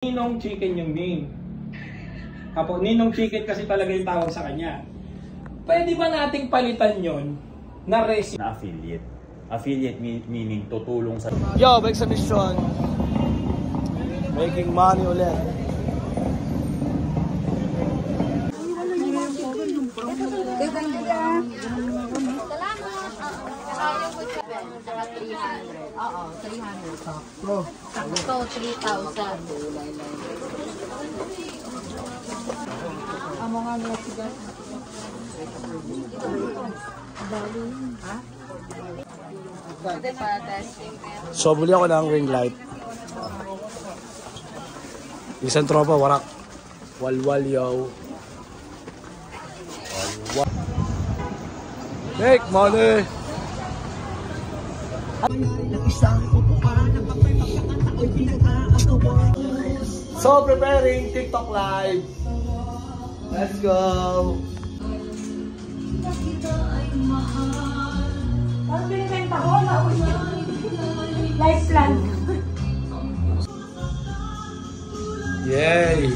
Ninong Chicken yung name. Apo, Ninong Chicken kasi talaga yung tawag sa kanya. Pwede ba nating palitan yon na recipe? Na affiliate. Affiliate meaning tutulong sa... Yo, balik sa mission. Making money ulit. Oo, 300. Sakto. Sakto, 3,000. Amo nga mo siya. Ha? So, buli ako ng ring light. Isang tropa, warak. Walwal, yo. Walwal. Make money! So, preparing TikTok live. Let's go! Parang binibenta ko, life plan. Yay!